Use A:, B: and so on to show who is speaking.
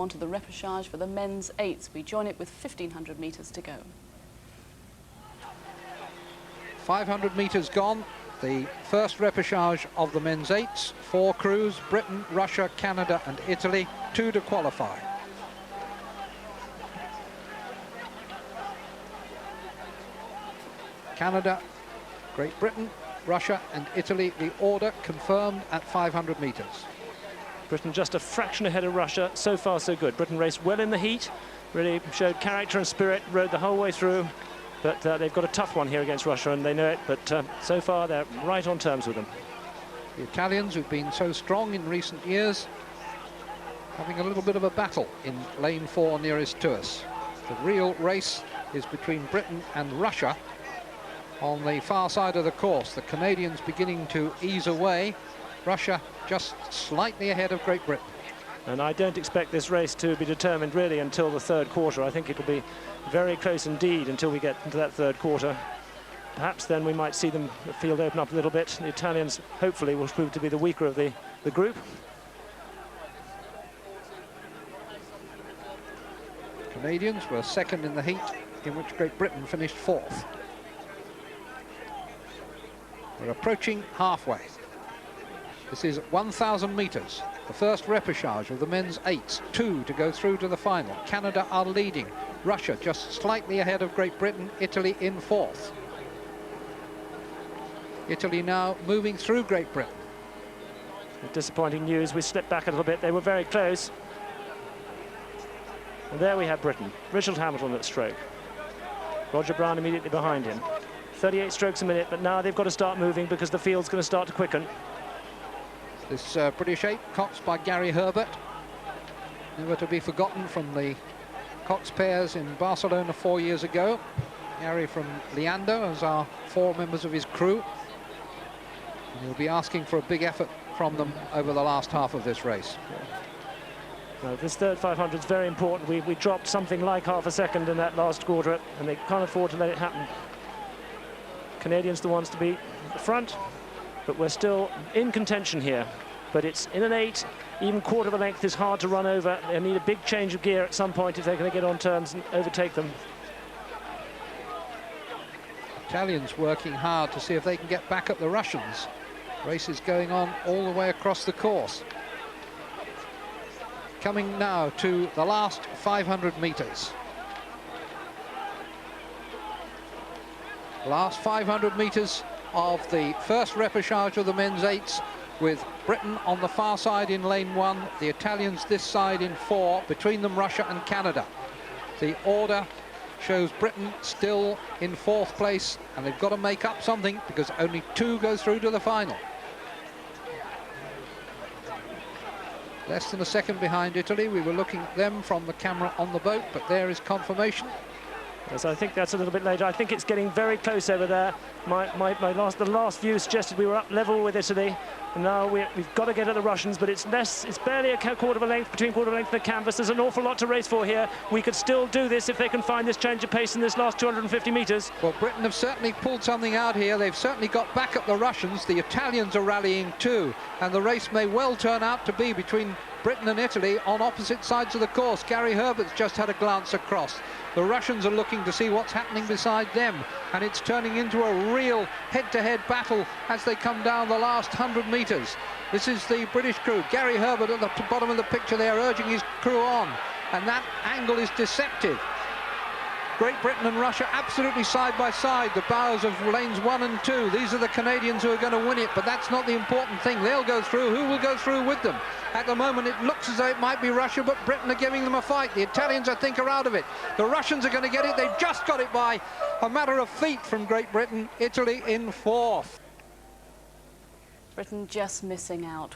A: Onto the repechage for the men's eights. We join it with 1,500 metres to go.
B: 500 metres gone. The first repechage of the men's eights. 4 crews: Britain, Russia, Canada and Italy. 2 to qualify. Canada, Great Britain, Russia and Italy. The order confirmed at 500 metres.
C: Britain just a fraction ahead of Russia. So far, so good. Britain raced well in the heat, really showed character and spirit, rode the whole way through. But they've got a tough one here against Russia, and they know it. But so far, they're right on terms with them.
B: The Italians, who've been so strong in recent years, having a little bit of a battle in lane 4 nearest to us. The real race is between Britain and Russia on the far side of the course. The Canadians beginning to ease away. Russia just slightly ahead of Great Britain.
C: And I don't expect this race to be determined really until the third quarter. I think it'll be very close indeed until we get into that third quarter. Perhaps then we might see the field open up a little bit. The Italians hopefully will prove to be the weaker of the group.
B: Canadians were second in the heat, in which Great Britain finished 4th. We're approaching halfway. This is 1,000 metres, the first repechage of the men's eights. 2 to go through to the final. Canada are leading. Russia just slightly ahead of Great Britain. Italy in 4th. Italy now moving through Great Britain.
C: Disappointing news, we slipped back a little bit. They were very close. And there we have Britain. Richard Hamilton at stroke. Roger Brown immediately behind him. 38 strokes a minute, but now they've got to start moving because the field's going to start to quicken.
B: This British 8, coxed by Gary Herbert, never to be forgotten from the Cox pairs in Barcelona 4 years ago. Gary from Leander as our 4 members of his crew. And he'll be asking for a big effort from them over the last half of this race.
C: Now, this third 500 is very important. We dropped something like half a second in that last quarter, and they can't afford to let it happen. Canadians the ones to be at the front, but we're still in contention here. But it's in an 8, even quarter of a length is hard to run over. They need a big change of gear at some point if they're going to get on terms and overtake them.
B: Italians working hard to see if they can get back at the Russians. Race is going on all the way across the course. Coming now to the last 500 metres. Last 500 metres of the first repechage of the men's eights, with Britain on the far side in lane 1, the Italians this side in 4, between them Russia and Canada. The order shows Britain still in 4th place, and they've got to make up something because only 2 go through to the final. Less than a second behind Italy. We were looking at them from the camera on the boat, but there is confirmation.
C: Yes, I think that's a little bit later. I think it's getting very close over there. The last view suggested we were up level with Italy, and now we've got to get at the Russians, but it's barely a quarter of a length, between quarter of a length and the canvas. There's an awful lot to race for here. We could still do this if they can find this change of pace in this last 250 metres.
B: Well, Britain have certainly pulled something out here. They've certainly got back at the Russians. The Italians are rallying too, and the race may well turn out to be between Britain and Italy on opposite sides of the course. Gary Herbert's just had a glance across. The Russians are looking to see what's happening beside them, and it's turning into a real head-to-head battle as they come down the last 100 metres. This is the British crew. Gary Herbert at the bottom of the picture there, urging his crew on, and that angle is deceptive. Great Britain and Russia absolutely side by side, the bows of lanes 1 and 2. These are the Canadians who are going to win it, but that's not the important thing. They'll go through. Who will go through with them? At the moment, it looks as though it might be Russia, but Britain are giving them a fight. The Italians, I think, are out of it. The Russians are going to get it. They've just got it by a matter of feet from Great Britain. Italy in 4th.
A: Britain just missing out.